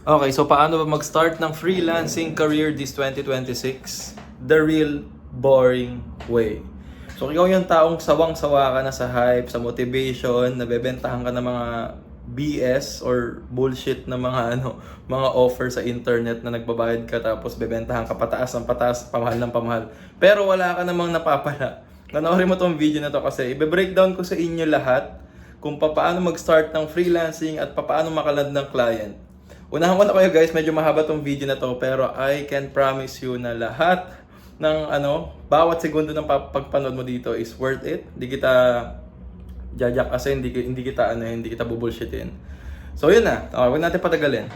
Okay, so paano ba mag-start ng freelancing career this 2026? The real boring way. So ikaw yung taong sawang-sawa ka na sa hype, sa motivation, nabebentahan ka ng mga BS or bullshit na mga offer sa internet na nagbabayad ka tapos bebentahan ka pataas ng pataas, pamahal ng pamahal. Pero wala ka namang napapala. Panoorin mo tong video na to kasi i-breakdown ko sa inyo lahat kung paano mag-start ng freelancing at paano makalad ng client. Unahan ko na kayo guys, medyo mahaba tong video na to pero I can promise you na lahat ng bawat segundo ng pagpanood mo dito is worth it. Hindi kita jajak kasi hindi kita bubullshitin. So yun na, huwag natin patagalin.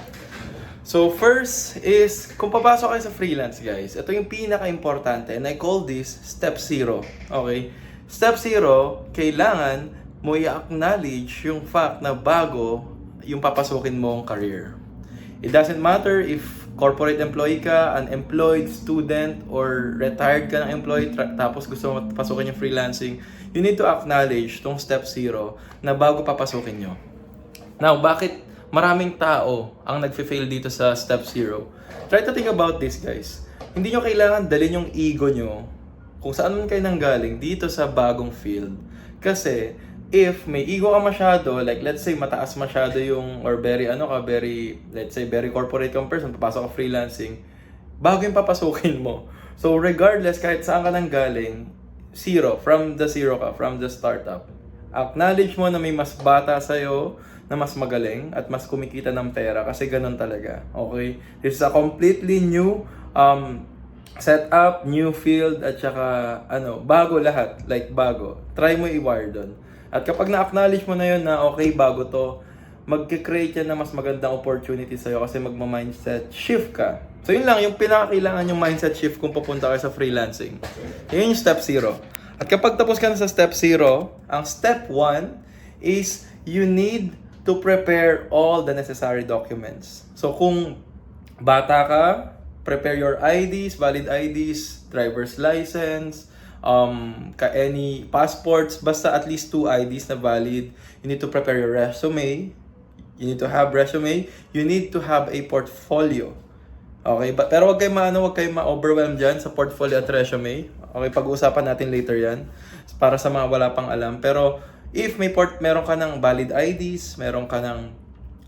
So first is, kung papasok kayo sa freelance guys, ito yung pinaka-importante and I call this step 0. Okay? Step 0, kailangan mo i-acknowledge yung fact na bago yung papasukin mong career. It doesn't matter if corporate employee ka, unemployed, student, or retired ka ng employee tapos gusto mo pasukin yung freelancing, you need to acknowledge tong step 0 na bago papasukin nyo. Now, bakit maraming tao ang nagfe-fail dito sa step 0? Try to think about this guys. Hindi nyo kailangan dalhin yung ego nyo kung saan man kayo nanggaling dito sa bagong field. Kasi if may ego ka masyado, like let's say mataas masyado yung, or very very corporate kang person, papasok ka freelancing, bago yung papasukin mo. So regardless, kahit saan ka nang galing, from the startup. Acknowledge mo na may mas bata sa'yo, na mas magaling, at mas kumikita ng pera, kasi ganun talaga. Okay? This is a completely new setup, new field, at saka bago lahat, like bago. Try mo i-wire doon. At kapag na-acknowledge mo na yun na okay, bago to, magkikreate yan na mas magandang opportunity sa'yo kasi magma-mindset shift ka. So yun lang, yung pinakakailangan yung mindset shift kung pupunta ka sa freelancing. Yun yung step 0. At kapag tapos ka na sa step 0, ang step 1 is you need to prepare all the necessary documents. So kung bata ka, prepare your IDs, valid IDs, driver's license, any passports, basta at least 2 IDs na valid. You need to prepare your resume. You need to have resume. You need to have a portfolio. Okay, pero wag kayo ma-overwhelm dyan sa portfolio at resume. Okay, pag-uusapan natin later yan para sa mga wala pang alam. Pero if meron ka ng valid IDs, meron ka ng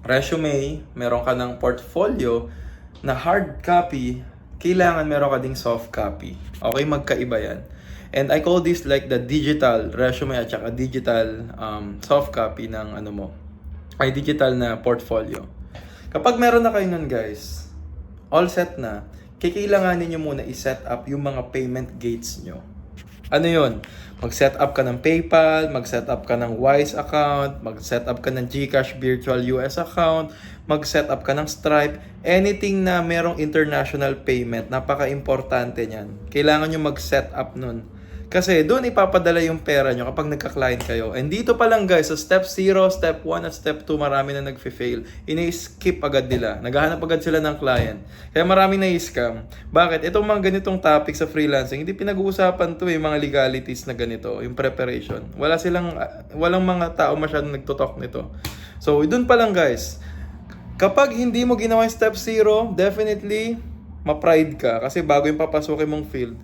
resume, meron ka ng portfolio na hard copy, kailangan meron ka ding soft copy. Okay, magkaiba yan. And I call this like the digital resume at saka digital soft copy ng digital na portfolio. Kapag meron na kayo nun guys, all set na, kailanganin nyo muna i-set up yung mga payment gates nyo. Ano yun? Mag-set up ka ng PayPal, mag-set up ka ng Wise account, mag-set up ka ng GCash Virtual US account, mag-set up ka ng Stripe, anything na merong international payment, napaka-importante niyan. Kailangan nyo mag-set up nun. Kasi doon ipapadala yung pera nyo kapag nagka-client kayo. And dito pa lang guys, sa step 0, step 1 at step 2, marami na nag-fail. Ini-skip agad nila. Naghahanap agad sila ng client. Kaya marami na-scam. Bakit? Itong mga ganitong topic sa freelancing, hindi pinag-uusapan to mga legalities na ganito, yung preparation. Walang mga tao masyadong nagtutok nito. So, doon pa lang guys. Kapag hindi mo ginawa yung step 0, definitely, ma-pride ka. Kasi bago yung papasukin mong field,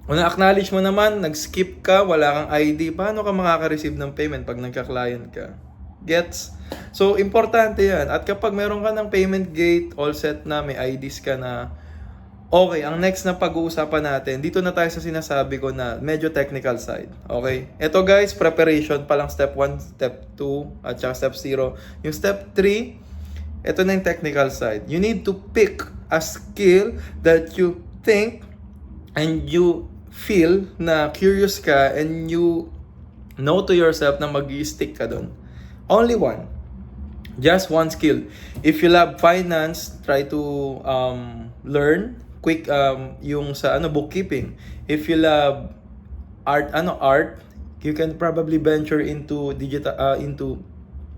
kung na-acknowledge mo naman, nag-skip ka, wala kang ID, paano ka makaka-receive ng payment pag nagka-client ka? Gets? So, importante yan. At kapag meron ka ng payment gate, all set na, may IDs ka na, okay, ang next na pag-uusapan natin, dito na tayo sa sinasabi ko na medyo technical side. Okay? Ito guys, preparation pa lang step 1, step 2, at saka step 0. Yung step 3, ito na yung technical side. You need to pick a skill that you think and you feel na curious ka and you know to yourself na mag-i-stick ka doon. Only one. Just one skill. If you love finance, try to learn quick yung sa bookkeeping. If you love art, you can probably venture into into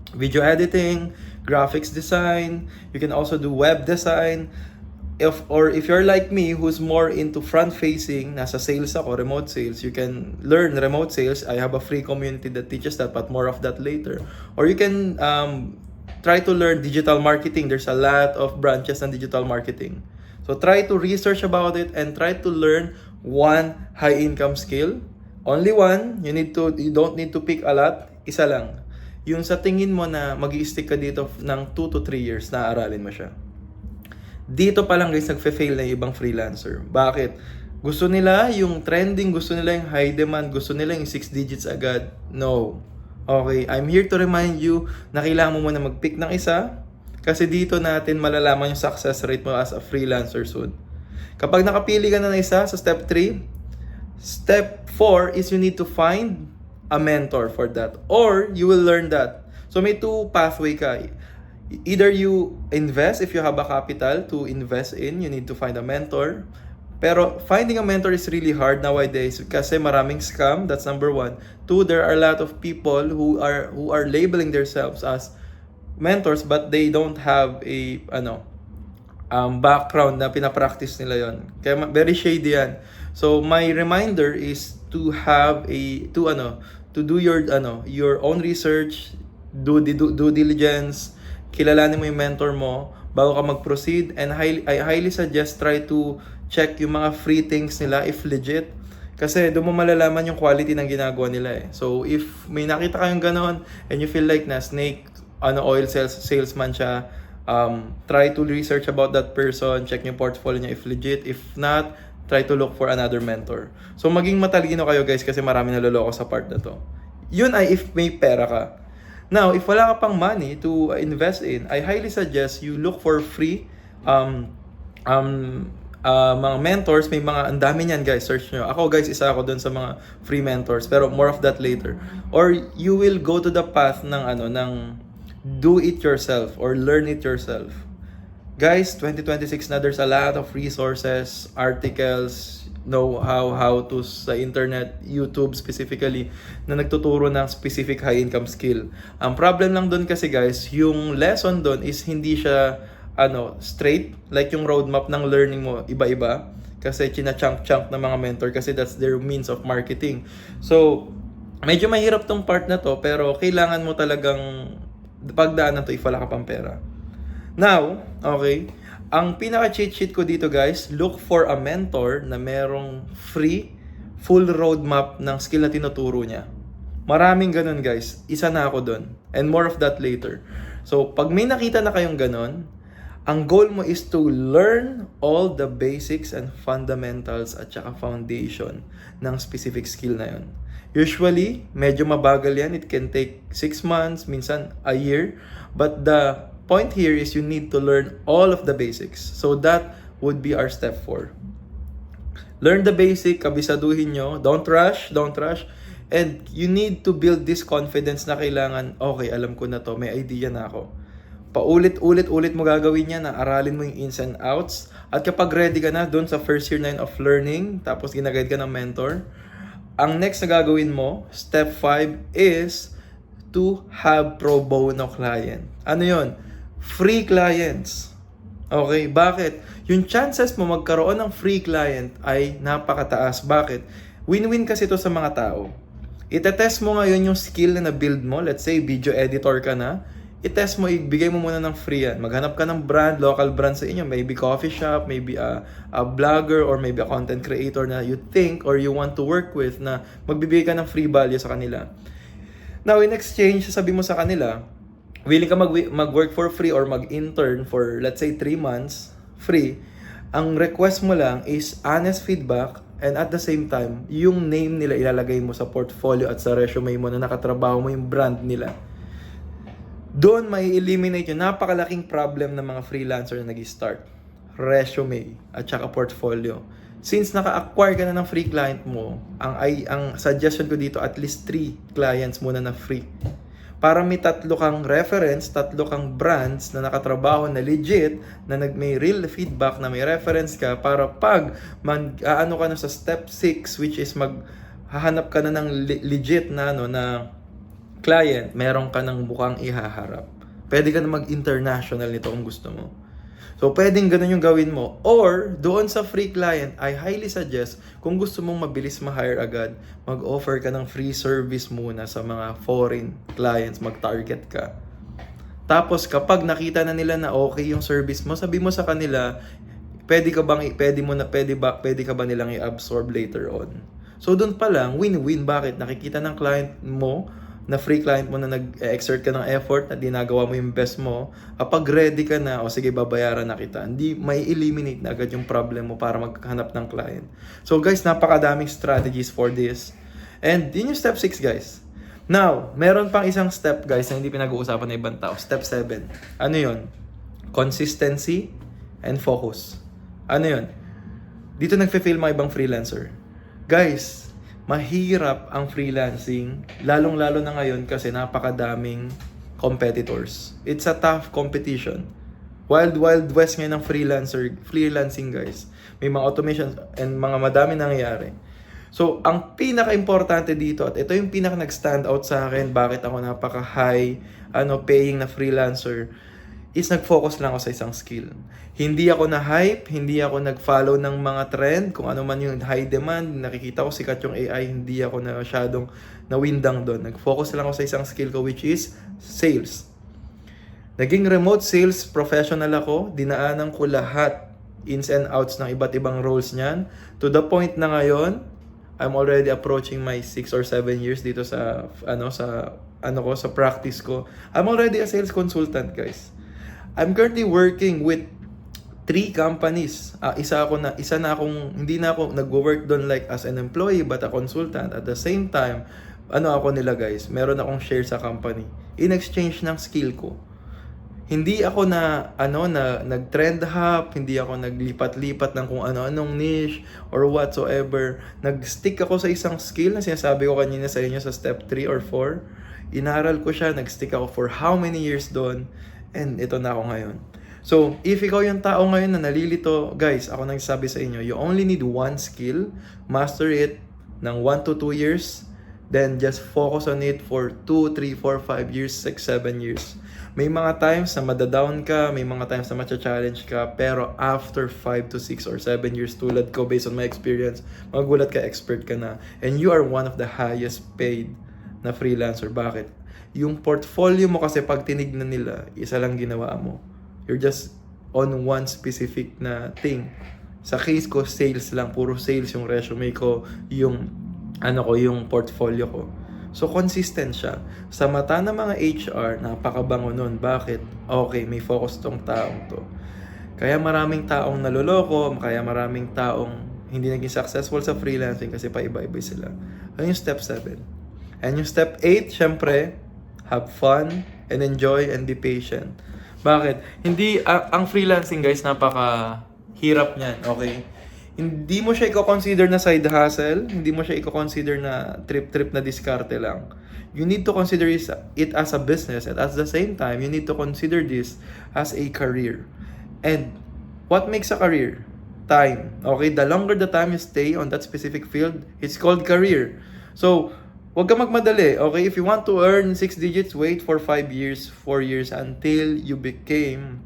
video editing, graphics design. You can also do web design. If you're like me who's more into front-facing, nasa sales ako, remote sales, you can learn remote sales. I have a free community that teaches that, but more of that later. Or you can try to learn digital marketing. There's a lot of branches ng digital marketing. So try to research about it and try to learn one high income skill. Only one. You don't need to pick a lot. Isa lang. Yung sa tingin mo na mag-i-stick ka dito ng 2 to 3 years na aralin mo siya. Dito pa lang guys nagfe-fail na yung ibang freelancer. Bakit? Gusto nila yung trending, gusto nila yung high demand, gusto nila yung 6 digits agad. No. Okay, I'm here to remind you na kailangan mo muna mag-pick ng isa kasi dito natin malalaman yung success rate mo as a freelancer soon. Kapag nakapili ka na ng isa sa step 3, step 4 is you need to find a mentor for that or you will learn that. So may 2 pathway ka. Either you invest if you have a capital to invest in, you need to find a mentor. Pero finding a mentor is really hard nowadays kasi maraming scam, that's number 1. 2, there are a lot of people who are labeling themselves as mentors but they don't have a background na pinapractice nila yon. Kaya very shady yan. So my reminder is to have to do your own research, do due diligence, kilalanin mo yung mentor mo bago ka mag-proceed, and I highly suggest try to check yung mga free things nila if legit. Kasi doon mo malalaman yung quality ng ginagawa nila eh. So if may nakita kayong ganon and you feel like na snake oil salesman siya, try to research about that person, check yung portfolio niya if legit. If not, try to look for another mentor. So maging matalino kayo guys kasi marami naloloko sa part na to. Yun ay if may pera ka. Now, if wala ka pang money to invest in, I highly suggest you look for free mga mentors. May mga ang dami niyan guys, search nyo. Ako guys, isa ako dun sa mga free mentors, pero more of that later. Or you will go to the path ng do it yourself or learn it yourself. Guys, 2026 na, there's a lot of resources, articles, how to sa internet, YouTube specifically, na nagtuturo ng specific high income skill. Ang problem lang doon kasi guys, yung lesson doon is hindi siya straight, like yung roadmap ng learning mo, iba-iba. Kasi china-chunk-chunk ng mga mentor kasi that's their means of marketing. So, medyo mahirap tong part na to, pero kailangan mo talagang pagdaanan to if wala ka pang pera. Now, okay, ang pinaka-cheat sheet ko dito guys, look for a mentor na merong free, full roadmap ng skill na tinuturo niya. Maraming ganun guys, isa na ako dun. And more of that later. So, pag may nakita na kayong ganun, ang goal mo is to learn all the basics and fundamentals at saka foundation ng specific skill na yun. Usually, medyo mabagal yan. It can take 6 months, minsan a year. But the point here is you need to learn all of the basics. So that would be our step 4. Learn the basic, kabisaduhin nyo. Don't rush. And you need to build this confidence na kailangan, okay, alam ko na to, may idea na ako. Paulit-ulit mo gagawin yan, na aralin mo yung ins and outs. At kapag ready ka na doon sa first year na yun of learning, tapos ginaguide ka ng mentor, ang next na gagawin mo, step 5, is to have pro bono client. Ano yun? Free clients. Okay, bakit? Yung chances mo magkaroon ng free client ay napakataas. Bakit? Win-win kasi ito sa mga tao. Itetest mo ngayon yung skill na na-build mo. Let's say, video editor ka na. I-test mo, ibigay mo muna ng free yan. Maghanap ka ng brand, local brand sa inyo. Maybe coffee shop, maybe a blogger, or maybe a content creator na you think or you want to work with na magbibigay ka ng free value sa kanila. Now, in exchange, sabi mo sa kanila, willing ka mag-work for free or mag-intern for, let's say, 3 months, free. Ang request mo lang is honest feedback and at the same time, yung name nila ilalagay mo sa portfolio at sa resume mo na nakatrabaho mo yung brand nila. Doon may eliminate yung napakalaking problem ng mga freelancer na nag-start. Resume at saka portfolio. Since naka-acquire ka na ng free client mo, ang suggestion ko dito at least 3 clients muna na free. Para may 3 kang reference, 3 kang brands na nakatrabaho na legit, na may real feedback, na may reference ka, para pag ka na sa step 6, which is maghahanap ka na ng legit na client, meron ka ng bukang ihaharap. Pwede ka na mag-international nito kung gusto mo. So, pwedeng ganun yung gawin mo. Or, doon sa free client, I highly suggest, kung gusto mong mabilis ma-hire agad, mag-offer ka ng free service muna sa mga foreign clients, mag-target ka. Tapos kapag nakita na nila na okay yung service mo, sabi mo sa kanila, pwede ka ba nilang i-absorb later on. So doon pa lang, win-win. Bakit? Nakikita ng client mo, na free client mo na nag-exert ka ng effort, na ginagawa mo yung best mo, kapag ready ka na, o sige, babayaran na kita, hindi may eliminate na agad yung problem mo para maghanap ng client. So guys, napakadaming strategies for this. And yun yung step 6 guys. Now, meron pang isang step guys na hindi pinag-uusapan ng ibang tao. Step 7. Ano yun? Consistency and focus. Ano yun? Dito nagfe-fail mga ibang freelancer. Guys, mahirap ang freelancing, lalong-lalo na ngayon kasi napakadaming competitors. It's a tough competition. Wild west ngayon ng freelancing guys. May mga automations and mga madami nangyayari. So, ang pinaka-importante dito, at ito yung pinaka nag-stand out sa akin, bakit ako napaka-high paying na freelancer, is nag-focus lang ako sa isang skill. Hindi ako na-hype, hindi ako nag-follow ng mga trend, kung ano man yung high demand, nakikita ko sikat yung AI, hindi ako na masyadong nawindang doon. Nag-focus lang ako sa isang skill ko, which is sales. Naging remote sales professional ako, dinaanan ko lahat, ins and outs ng iba't ibang roles niyan, to the point na ngayon, I'm already approaching my 6 or 7 years dito sa practice ko. I'm already a sales consultant, guys. I'm currently working with 3 companies. Hindi na ako nagwo-work doon like as an employee but a consultant. At the same time, ako nila guys, meron akong share sa company. In exchange ng skill ko. Hindi ako nag-trend hop, hindi ako naglipat-lipat ng kung ano-anong niche or whatsoever. Nag-stick ako sa isang skill na sinasabi ko kanina sa inyo sa step 3 or 4. Inaral ko siya, nag-stick ako for how many years doon. And ito na ako ngayon. So, if ikaw yung tao ngayon na nalilito, guys, ako nagsasabi sa inyo, you only need one skill, master it ng 1 to 2 years, then just focus on it for 2, 3, 4, 5 years, 6, 7 years. May mga times na madadown ka, may mga times na matcha-challenge ka, pero after 5 to 6 or 7 years, tulad ko, based on my experience, magulat ka, expert ka na. And you are one of the highest paid na freelancer. Bakit? Yung portfolio mo kasi pag tinignan nila, isa lang ginawa mo. You're just on one specific na thing. Sa case ko, sales lang. Puro sales yung resume ko, yung portfolio ko. So, consistent siya. Sa mata ng mga HR, napakabango nun. Bakit? Okay, may focus tong taong to. Kaya maraming taong naloloko, kaya maraming taong hindi naging successful sa freelancing kasi paiba-iba sila. Ano yung step 7? And yung step 8, syempre, have fun and enjoy and be patient. Bakit? Hindi, ang freelancing guys, napaka-hirap niyan, okay? Hindi mo siya i-consider na side hustle, hindi mo siya i-consider na trip-trip na diskarte lang. You need to consider it as a business, and at the same time, you need to consider this as a career. And what makes a career? Time. Okay? The longer the time you stay on that specific field, it's called career. So, huwag ka magmadali. Okay? If you want to earn 6 digits, wait for 5 years, 4 years until you become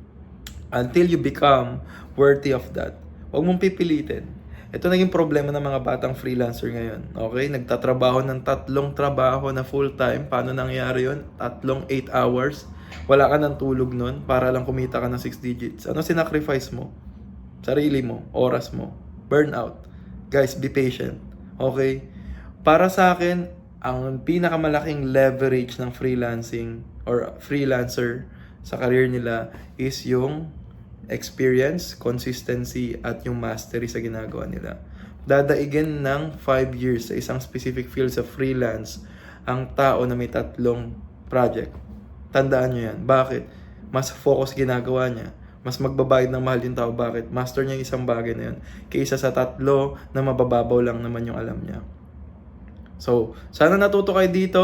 worthy of that. Huwag mong pipilitin. Ito naging problema ng mga batang freelancer ngayon. Okay? Nagtatrabaho ng 3 trabaho na full-time. Paano nangyari yun? 8 hours. Wala ka ng tulog nun para lang kumita ka ng 6 digits. Ano sinacrifice mo? Sarili mo, oras mo, burnout. Guys, be patient. Okay? Para sa akin, ang pinakamalaking leverage ng freelancing or freelancer sa career nila is yung experience, consistency, at yung mastery sa ginagawa nila. Dadaigin ng 5 years sa isang specific field sa freelance ang tao na may 3 project. Tandaan nyo yan. Bakit? Mas focus ginagawa niya. Mas magbabayad ng mahal yung tao. Bakit? Master niya yung isang bagay na yun. Kaysa sa 3 na mabababaw lang naman yung alam niya. So, sana natuto kayo dito.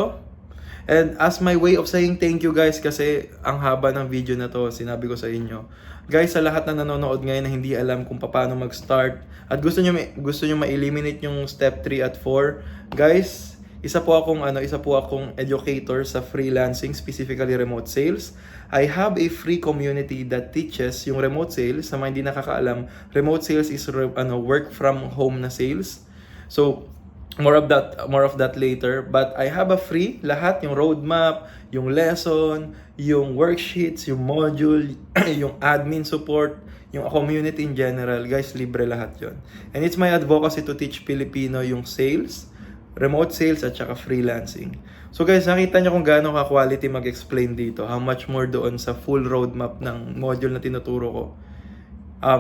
And as my way of saying thank you guys, kasi ang haba ng video na to, sinabi ko sa inyo. Guys, sa lahat na nanonood ngayon na hindi alam kung paano mag-start at gusto nyo ma-eliminate yung step 3 at 4, guys, isa po akong educator sa freelancing, specifically remote sales. I have a free community that teaches yung remote sales. Sa mga hindi nakakaalam, remote sales is work from home na sales. So, more of that later, but I have a free lahat, yung roadmap, yung lesson, yung worksheets, yung module, yung admin support, yung community in general. Guys, libre lahat yon. And it's my advocacy to teach Filipino yung sales, remote sales, at saka freelancing. So guys, nakita nyo kung gaano ka-quality mag-explain dito. How much more doon sa full roadmap ng module na tinuturo ko.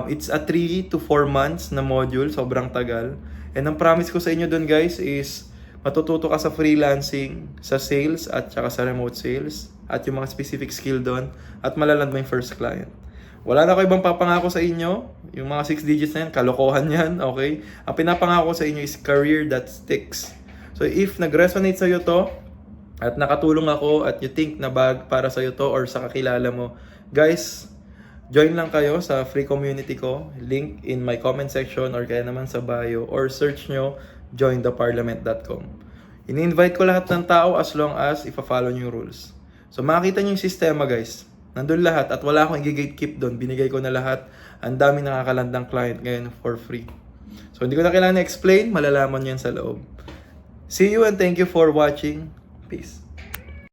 It's a 3 to 4 months na module, sobrang tagal. And ang promise ko sa inyo doon guys is matututo ka sa freelancing, sa sales, at saka sa remote sales, at yung mga specific skill doon, at malaland mo yung first client. Wala na ko ibang papangako sa inyo. Yung mga 6 digits na yan, kalokohan yan, okay? Ang pinapangako sa inyo is career that sticks. So if nag-resonate sa'yo to, at nakatulong ako, at you think na bag para sa'yo to, or sa kakilala mo, guys, join lang kayo sa free community ko. Link in my comment section, or kaya naman sa bio, or search nyo jointheparliament.com. Ini-invite ko lahat ng tao as long as ipa-follow nyo yung rules. So makikita nyo yung sistema guys. Nandun lahat at wala akong i-gatekeep doon. Binigay ko na lahat. Ang dami nakakalandang client ngayon for free. So hindi ko na kailangan explain. Malalaman nyo yan sa loob. See you and thank you for watching. Peace.